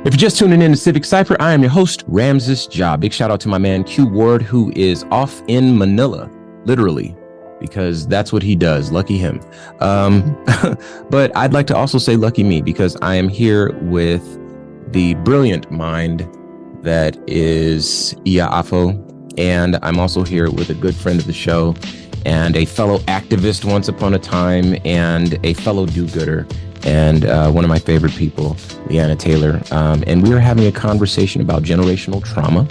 If you're just tuning in to Civic Cypher, I am your host, Ramses Ja. Big shout out to my man, Q Ward, who is off in Manila, literally, because that's what he does. Lucky him. But I'd like to also say lucky me, because I am here with the brilliant mind that is Affo. And I'm also here with a good friend of the show and a fellow activist once upon a time and a fellow do-gooder and one of my favorite people, Leanna Taylor. And we are having a conversation about generational trauma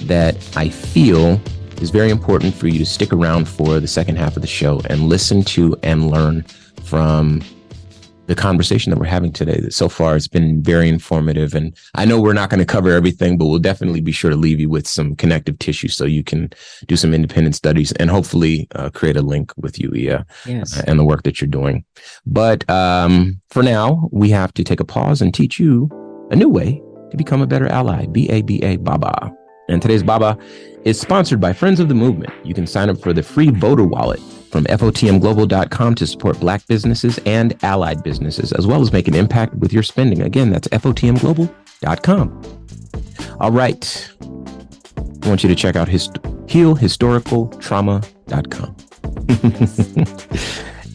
that I feel is very important for you to stick around for the second half of the show and listen to and learn from the conversation that we're having today. So far, it's been very informative. And I know we're not going to cover everything, but we'll definitely be sure to leave you with some connective tissue so you can do some independent studies and hopefully create a link with you, Yes. And the work that you're doing. But for now, we have to take a pause and teach you a new way to become a better ally. BABA, Baba. And today's Baba is sponsored by Friends of the Movement. You can sign up for the free voter wallet from FOTMglobal.com to support Black businesses and allied businesses, as well as make an impact with your spending. Again, that's FOTMglobal.com. All right. I want you to check out healhistoricaltrauma.com.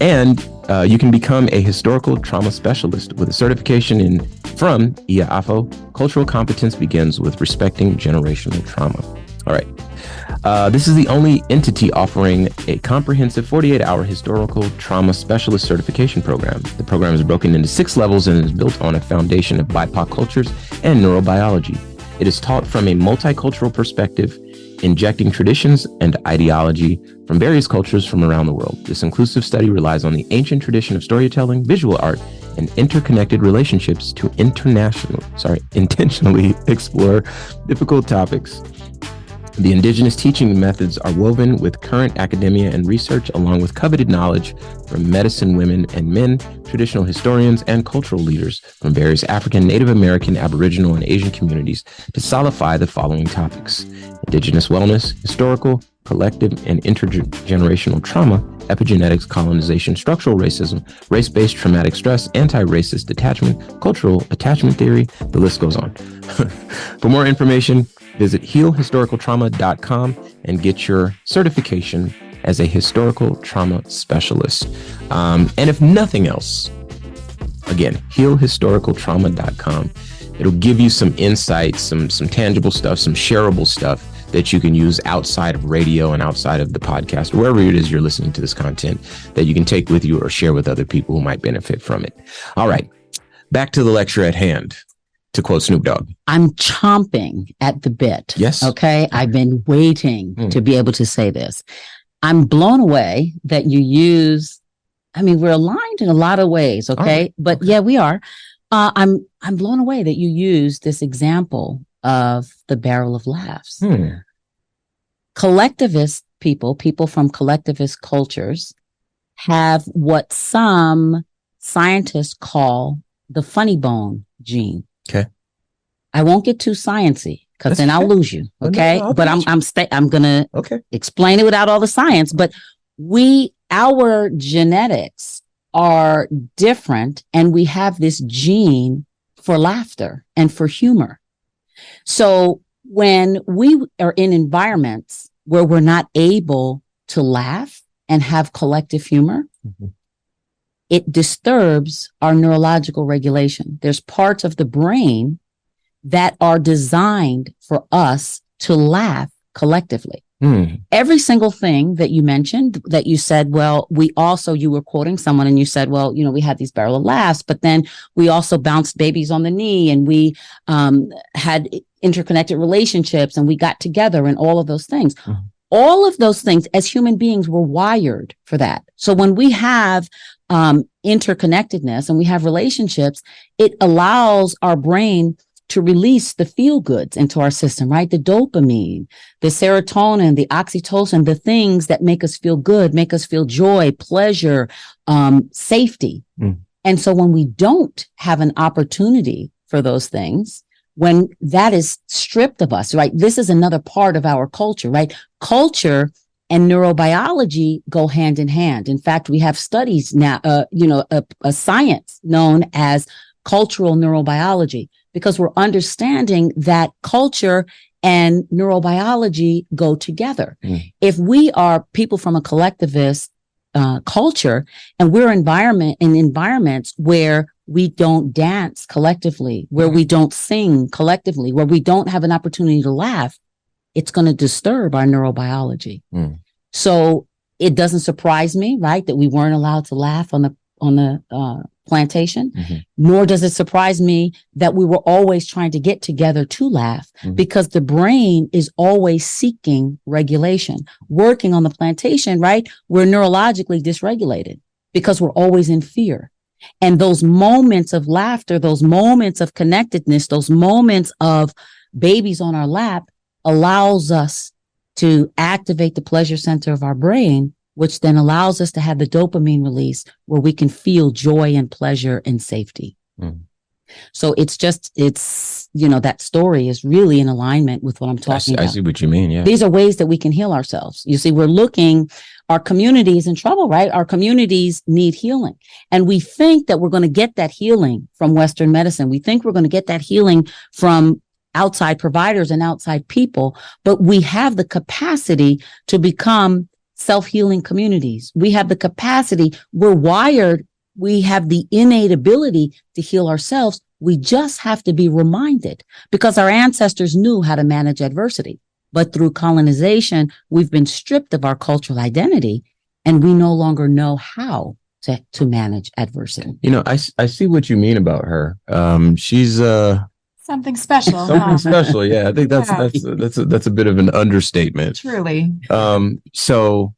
And you can become a historical trauma specialist with a certification from Affo. Cultural competence begins with respecting generational trauma. All right. This is the only entity offering a comprehensive 48-hour historical trauma specialist certification program. The program is broken into 6 levels and is built on a foundation of BIPOC cultures and neurobiology. It is taught from a multicultural perspective, injecting traditions and ideology from various cultures from around the world. This inclusive study relies on the ancient tradition of storytelling, visual art, and interconnected relationships to intentionally explore difficult topics. The indigenous teaching methods are woven with current academia and research, along with coveted knowledge from medicine women and men, traditional historians, and cultural leaders from various African, Native American, Aboriginal, and Asian communities to solidify the following topics: indigenous wellness, historical, collective, and intergenerational trauma, epigenetics, colonization, structural racism, race-based traumatic stress, anti-racist detachment, cultural attachment theory. The list goes on. For more information, visit healhistoricaltrauma.com and get your certification as a historical trauma specialist. And if nothing else, again, healhistoricaltrauma.com. It'll give you some insights, some tangible stuff, some shareable stuff that you can use outside of radio and outside of the podcast, wherever it is you're listening to this content, that you can take with you or share with other people who might benefit from it. All right, back to the lecture at hand. To quote Snoop Dogg, I'm chomping at the bit. Yes. Okay. I've been waiting to be able to say this. I'm blown away that you use, we're aligned in a lot of ways. Okay. Right. But yeah, we are. I'm blown away that you use this example of the barrel of laughs. Collectivist people from collectivist cultures have what some scientists call the funny bone gene. Okay. I won't get too sciencey because then I'll lose you. Okay. No, but I'm gonna explain it without all the science. But our genetics are different, and we have this gene for laughter and for humor. So when we are in environments where we're not able to laugh and have collective humor, it disturbs our neurological regulation. There's parts of the brain that are designed for us to laugh collectively. Every single thing that you mentioned, that you said, well, you were quoting someone and you said, well, we had these barrel of laughs, but then we also bounced babies on the knee, and we had interconnected relationships, and we got together, and all of those things. All of those things, as human beings, we're wired for that. So when we have interconnectedness and we have relationships, it allows our brain to release the feel goods into our system, right? The dopamine, the serotonin, the oxytocin, the things that make us feel good, make us feel joy, pleasure, safety. And so when we don't have an opportunity for those things, when that is stripped of us, right? This is another part of our culture, right? Culture and neurobiology go hand in hand. In fact, we have studies now, a science known as cultural neurobiology. because we're understanding that culture and neurobiology go together. If we are people from a collectivist culture and we're in environments where we don't dance collectively, where we don't sing collectively, where we don't have an opportunity to laugh, it's going to disturb our neurobiology. So it doesn't surprise me, right, that we weren't allowed to laugh on the plantation, nor does it surprise me that we were always trying to get together to laugh, because the brain is always seeking regulation. Working on the plantation, right, we're neurologically dysregulated because we're always in fear. And those moments of laughter, those moments of connectedness, those moments of babies on our lap allows us to activate the pleasure center of our brain, which then allows us to have the dopamine release where we can feel joy and pleasure and safety. So that story is really in alignment with what I'm talking about. I see what you mean. Yeah. These are ways that we can heal ourselves. You see, our community is in trouble, right? Our communities need healing. And we think that we're going to get that healing from Western medicine. We think we're going to get that healing from outside providers and outside people, but we have the capacity to become self-healing communities. We have the capacity. We're wired. We have the innate ability to heal ourselves. We just have to be reminded, because our ancestors knew how to manage adversity. But through colonization, we've been stripped of our cultural identity, and we no longer know how to manage adversity. I see what you mean about her. She's something special. Something special. Yeah, I think that's a bit of an understatement. Truly. So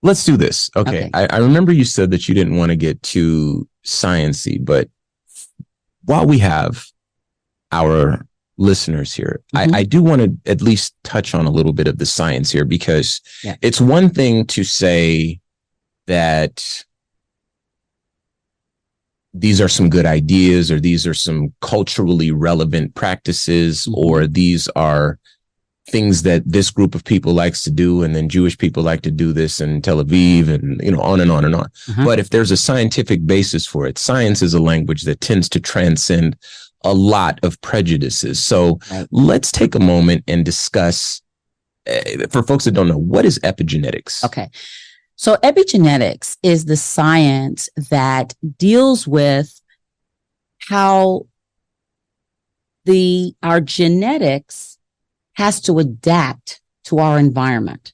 let's do this. Okay. I remember you said that you didn't want to get too sciencey, but while we have our listeners here, I do want to at least touch on a little bit of the science here, because it's one thing to say that these are some good ideas, or these are some culturally relevant practices, or these are things that this group of people likes to do, and then Jewish people like to do this in Tel Aviv, and on and on and on. But if there's a scientific basis for it, science is a language that tends to transcend a lot of prejudices. So let's take a moment and discuss, for folks that don't know, what is epigenetics? Okay. So epigenetics is the science that deals with how our genetics has to adapt to our environment.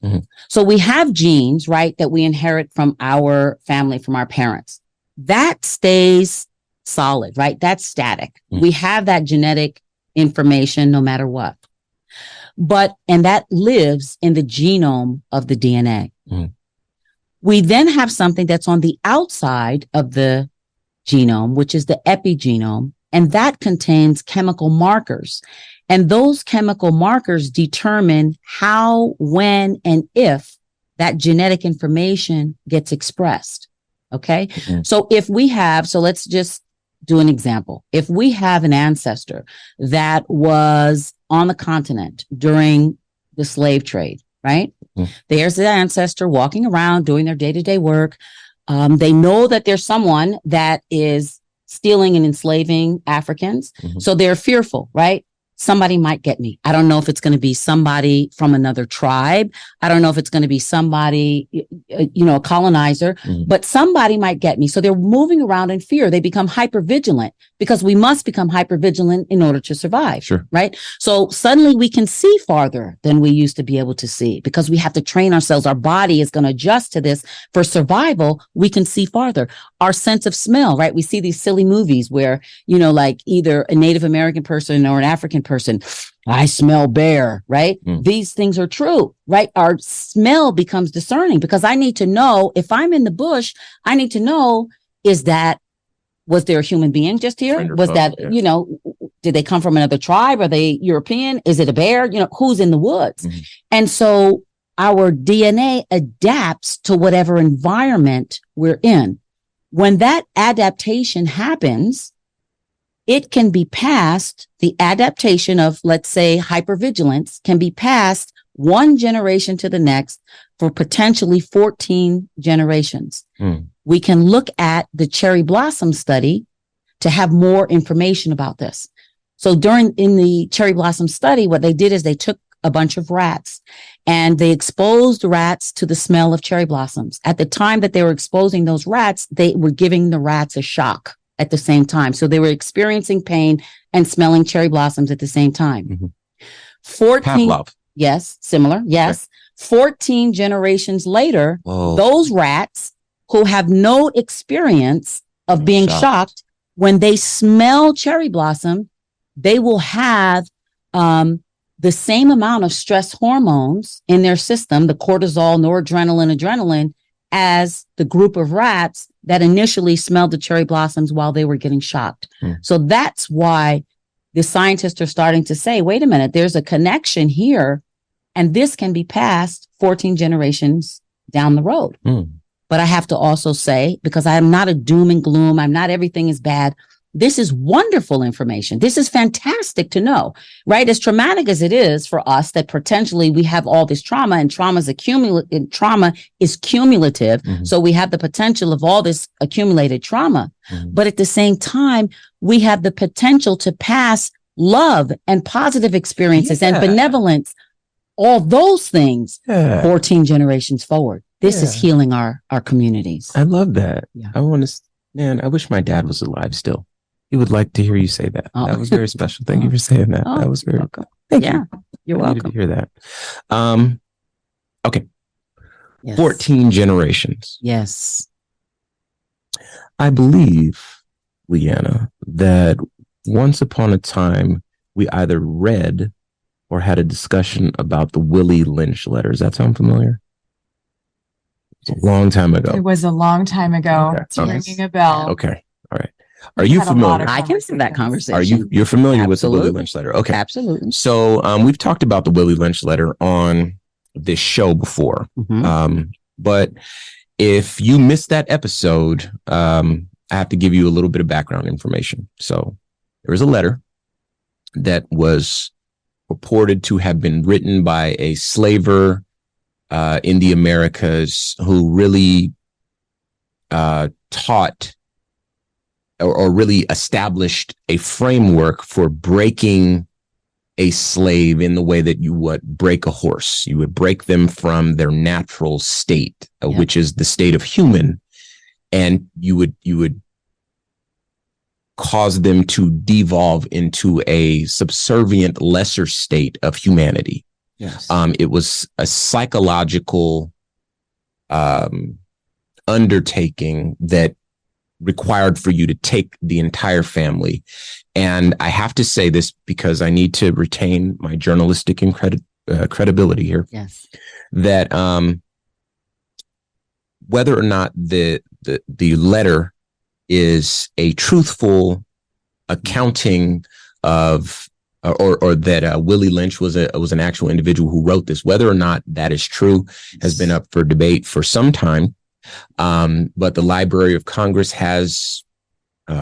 So we have genes, right, that we inherit from our family, from our parents. That stays solid, right? That's static. We have that genetic information no matter what. And that lives in the genome of the DNA. We then have something that's on the outside of the genome, which is the epigenome, and that contains chemical markers. And those chemical markers determine how, when, and if that genetic information gets expressed. Okay. So let's just do an example. If we have an ancestor that was on the continent during the slave trade, right? There's the ancestor walking around doing their day-to-day work. They know that there's someone that is stealing and enslaving Africans. So they're fearful, right? Somebody might get me. I don't know if it's going to be somebody from another tribe. I don't know if it's going to be somebody, a colonizer, but somebody might get me. So they're moving around in fear. They become hypervigilant, because we must become hypervigilant in order to survive. Sure. Right. So suddenly we can see farther than we used to be able to see, because we have to train ourselves. Our body is going to adjust to this. For survival, we can see farther. Our sense of smell, right? We see these silly movies where, like either a Native American person or an African person, I smell bear, right? These things are true, right? Our smell becomes discerning, because I need to know, if I'm in the bush, I need to know, was there a human being just here? Was that, did they come from another tribe? Are they European? Is it a bear? Who's in the woods? And so our DNA adapts to whatever environment we're in. When that adaptation happens, it can be passed, the adaptation of, let's say, hypervigilance can be passed one generation to the next for potentially 14 generations. We can look at the cherry blossom study to have more information about this. So in the cherry blossom study, what they did is they took a bunch of rats and they exposed rats to the smell of cherry blossoms. At the time that they were exposing those rats, they were giving the rats a shock at the same time. So they were experiencing pain and smelling cherry blossoms at the same time. Mm-hmm. 14, Pavlov. yes, similar, yes. Okay. 14 generations later, Whoa. Those rats who have no experience of being shocked, when they smell cherry blossom, they will have the same amount of stress hormones in their system, the cortisol, noradrenaline, adrenaline, as the group of rats that initially smelled the cherry blossoms while they were getting shocked. So that's why the scientists are starting to say, wait a minute, there's a connection here, and this can be passed 14 generations down the road. But I have to also say, because I am not a doom and gloom, I'm not everything is bad. This is wonderful information. This is fantastic to know, right? As traumatic as it is for us that potentially we have all this trauma, and trauma is cumulative. So we have the potential of all this accumulated trauma. But at the same time, we have the potential to pass love and positive experiences and benevolence, all those things 14 generations forward. This is healing our communities. I love that. I wish my dad was alive still. He would like to hear you say that. That was very special. Thank you for saying that. That was very welcome. Thank you. You're welcome. I needed to hear that. Okay. 14 generations. Yes. I believe, Leanna, that once upon a time, we either read or had a discussion about the Willie Lynch letter. Does that sound familiar? It was a long time ago. It was a long time ago. Okay. It's ringing a bell. Okay. All right. Are you familiar? I can see that conversation. You're familiar with the Willie Lynch letter? Okay. Absolutely. So we've talked about the Willie Lynch letter on this show before. But if you missed that episode, I have to give you a little bit of background information. So there was a letter that was purported to have been written by a slaver in the Americas who really taught or really established a framework for breaking a slave in the way that you would break a horse. You would break them from their natural state, which is the state of human, and you would cause them to devolve into a subservient lesser state of humanity. Yes. It was a psychological undertaking that required for you to take the entire family. And I have to say this because I need to retain my journalistic credibility here. Yes. That whether or not the letter is a truthful accounting of or that Willie Lynch was an actual individual who wrote this, whether or not that is true has been up for debate for some time. But the Library of Congress has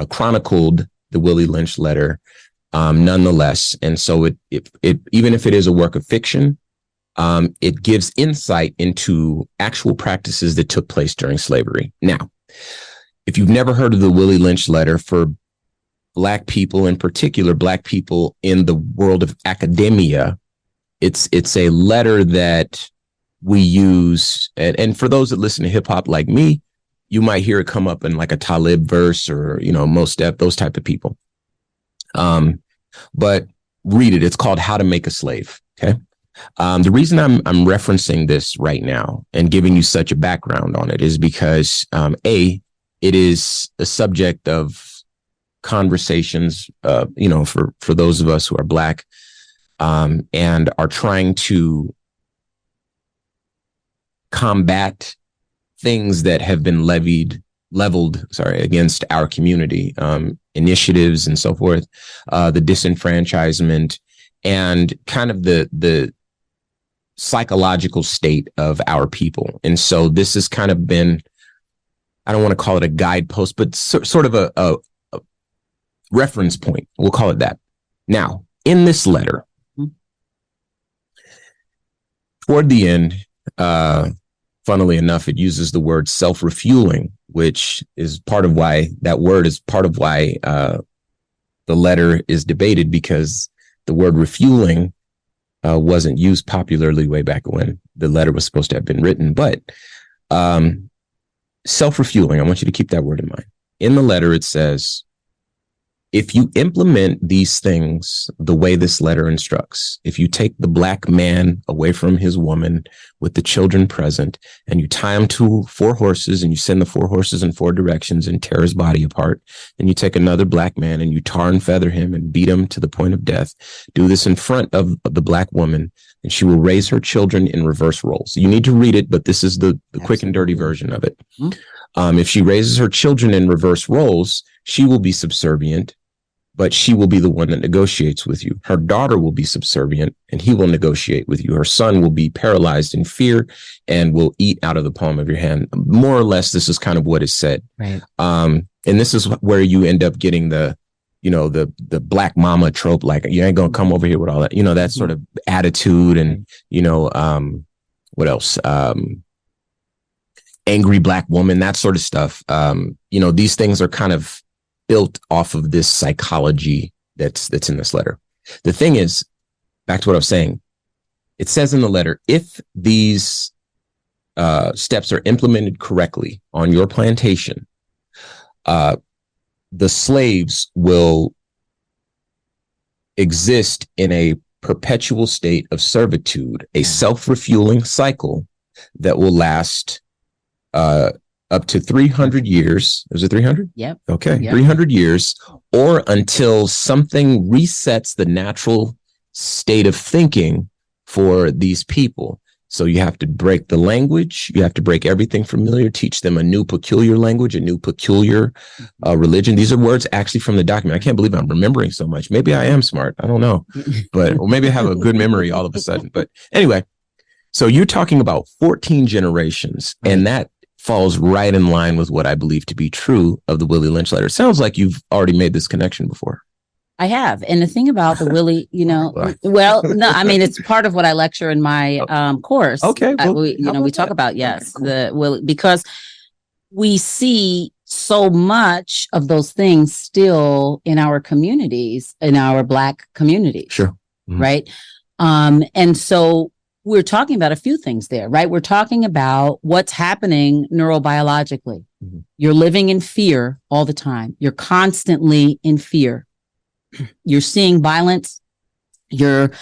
chronicled the Willie Lynch letter nonetheless. And so it even if it is a work of fiction, it gives insight into actual practices that took place during slavery. Now, if you've never heard of the Willie Lynch letter, for Black people, in particular, Black people in the world of academia, it's a letter that we use. And for those that listen to hip hop like me, you might hear it come up in like a Talib verse or, Mos Def, those type of people. But read it. It's called How to Make a Slave. Okay. The reason I'm referencing this right now and giving you such a background on it is because, it is a subject of conversations, for those of us who are Black, and are trying to combat things that have been leveled against our community, initiatives and so forth, the disenfranchisement and kind of the psychological state of our people. And so this has kind of been, I don't want to call it a guidepost, but sort of a reference point. We'll call it that. Now, in this letter, toward the end, funnily enough, it uses the word self-refueling, which is part of why the the letter is debated because the word refueling wasn't used popularly way back when the letter was supposed to have been written. But self-refueling, I want you to keep that word in mind. In the letter, it says, if you implement these things the way this letter instructs, if you take the black man away from his woman with the children present, and you tie him to 4 horses and you send the 4 horses in 4 directions and tear his body apart, then you take another black man and you tar and feather him and beat him to the point of death. Do this in front of the black woman, and she will raise her children in reverse roles. You need to read it, but this is the quick and dirty version of it. If she raises her children in reverse roles, she will be subservient, but she will be the one that negotiates with you. Her daughter will be subservient, and he will negotiate with you. Her son will be paralyzed in fear and will eat out of the palm of your hand. More or less, this is kind of what is said. Right. And this is where you end up getting the black mama trope, like, you ain't gonna come over here with all that, that sort of attitude, and, what else? Angry black woman, that sort of stuff. These things are kind of built off of this psychology that's in this letter. The thing is, back to what I was saying, it says in the letter, if these steps are implemented correctly on your plantation, the slaves will exist in a perpetual state of servitude, a self-refueling cycle that will last up to 300 years. Is it 300? Yep. Okay. Yep. 300 years, or until something resets the natural state of thinking for these people. So you have to break the language. You have to break everything familiar, teach them a new peculiar language, a new peculiar religion. These are words actually from the document. I can't believe I'm remembering so much. Maybe I am smart. I don't know, or maybe I have a good memory all of a sudden. But anyway, so you're talking about 14 generations, and that falls right in line with what I believe to be true of the Willie Lynch letter. It sounds like you've already made this connection before. I have. And the thing about the Willie, well, no, I mean, it's part of what I lecture in my course. Okay. Well, we talk about, yes, okay, cool. The Willie, because we see so much of those things still in our communities, in our Black communities. Sure. Mm-hmm. Right. And so we're talking about a few things there, right? We're talking about what's happening neurobiologically. Mm-hmm. You're living in fear all the time. You're constantly in fear. You're seeing violence. You're,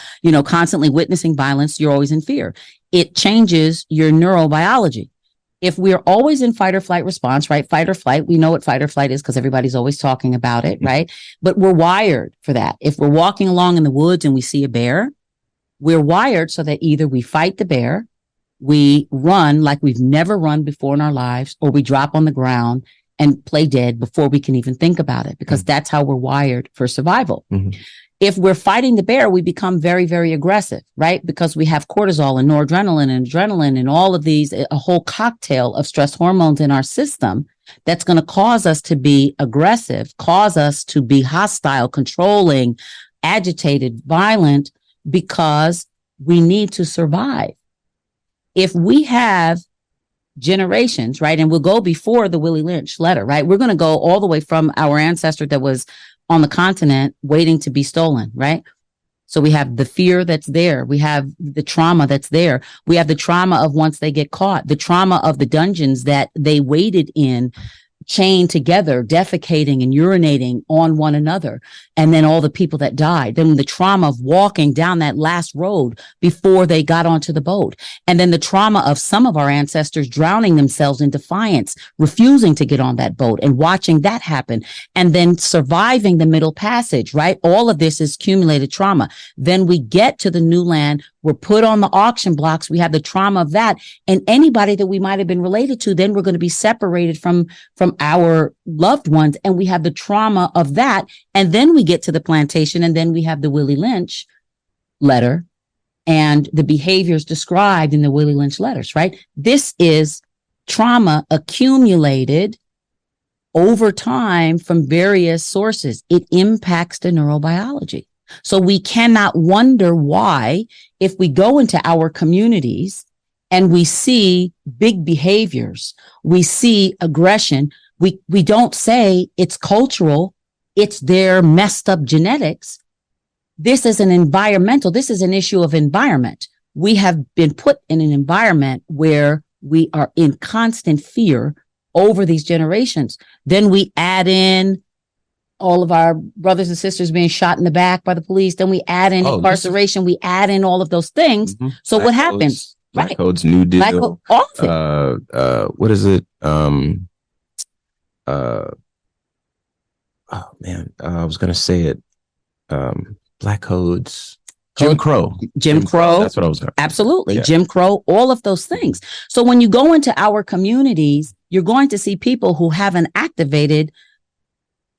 constantly witnessing violence. You're always in fear. It changes your neurobiology. If we're always in fight or flight response, right? Fight or flight, we know what fight or flight is because everybody's always talking about it, right? But we're wired for that. If we're walking along in the woods and we see a bear, we're wired so that either we fight the bear, we run like we've never run before in our lives, or we drop on the ground and play dead before we can even think about it, because that's how we're wired for survival. Mm-hmm. If we're fighting the bear, we become very, very aggressive, right? Because we have cortisol and noradrenaline and adrenaline and all of these, a whole cocktail of stress hormones in our system that's going to cause us to be aggressive, cause us to be hostile, controlling, agitated, violent, because we need to survive. If we have generations, right, and we'll go before the Willie Lynch letter, right? We're going to go all the way from our ancestor that was on the continent waiting to be stolen, right? So we have the fear that's there. We have the trauma that's there. We have the trauma of once they get caught, the trauma of the dungeons that they waited in, chained together, defecating and urinating on one another. And then all the people that died. Then the trauma of walking down that last road before they got onto the boat. And then the trauma of some of our ancestors drowning themselves in defiance, refusing to get on that boat and watching that happen. And then surviving the Middle Passage, right? All of this is accumulated trauma. Then we get to the new land. We're put on the auction blocks. We have the trauma of that. And anybody that we might have been related to, then we're going to be separated from our loved ones. And we have the trauma of that. And then we get to the plantation, and then we have the Willie Lynch letter and the behaviors described in the Willie Lynch letters, right? This is trauma accumulated over time from various sources. It impacts the neurobiology. So we cannot wonder why, if we go into our communities and we see big behaviors, we see aggression, we don't say it's cultural. it's their messed up genetics. This is this is an issue of environment. We have been put in an environment where we are in constant fear over these generations. Then we add in all of our brothers and sisters being shot in the back by the police. Then we add in incarceration. We add in all of those things. Mm-hmm. So Black what happens? Black Codes, New Deal. All of it. What is it? I was going to say it. Black Codes. Jim Crow. Jim Crow. That's what I was going to. Absolutely. Yeah. Jim Crow, all of those things. So when you go into our communities, you're going to see people who have an activated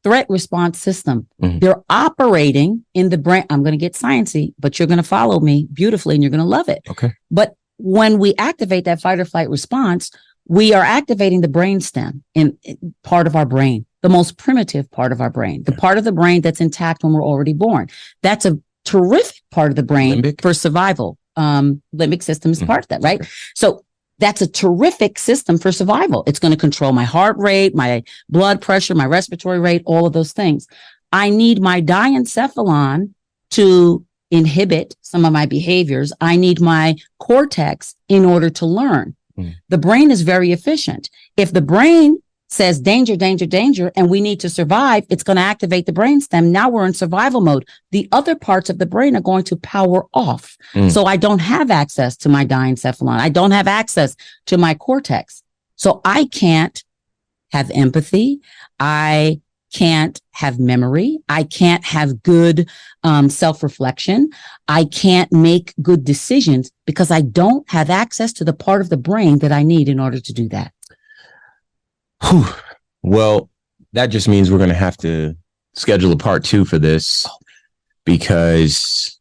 threat response system. Mm-hmm. They're operating in the brain. I'm going to get sciencey, but you're going to follow me beautifully and you're going to love it. Okay. But when we activate that fight or flight response, we are activating the brainstem in part of our brain, the most primitive part of our brain, the part of the brain that's intact when we're already born. That's a terrific part of the brain for survival. Limbic system is part of that, right? Okay. So that's a terrific system for survival. It's going to control my heart rate, my blood pressure, my respiratory rate, all of those things. I need my diencephalon to inhibit some of my behaviors. I need my cortex in order to learn. The brain is very efficient. If the brain says danger, danger, danger, and we need to survive, it's going to activate the brainstem. Now we're in survival mode. The other parts of the brain are going to power off. So I don't have access to my diencephalon. I don't have access to my cortex. So I can't have empathy. I can't have memory. I can't have good self-reflection. I can't make good decisions because I don't have access to the part of the brain that I need in order to do that. Whew. Well, that just means we're going to have to schedule a part 2 for this because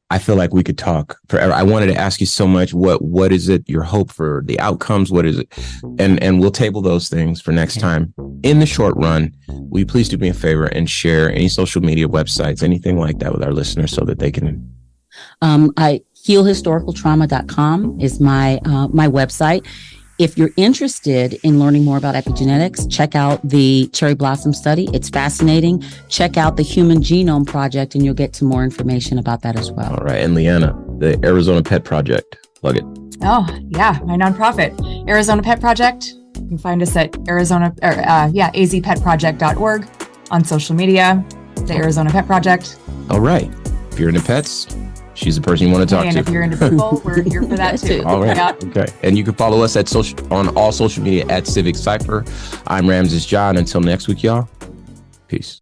I feel like we could talk forever. I wanted to ask you so much. What is it? Your hope for the outcomes? What is it? And we'll table those things for next time. In the short run, will you please do me a favor and share any social media websites, anything like that with our listeners so that they can. Healhistoricaltrauma.com is my website. If you're interested in learning more about epigenetics, check out the Cherry Blossom Study. It's fascinating. Check out the Human Genome Project, and you'll get some more information about that as well. All right. And Leanna, the Arizona Pet Project, plug it. Oh, yeah. My nonprofit, Arizona Pet Project. You can find us at azpetproject.org, on social media, the Arizona Pet Project. All right. If you're into pets, she's the person you want to talk to. And if you're into people, we're here for that too. All right. Yeah. Okay. And you can follow us on all social media at Civic Cypher. I'm Ramses John. Until next week, y'all. Peace.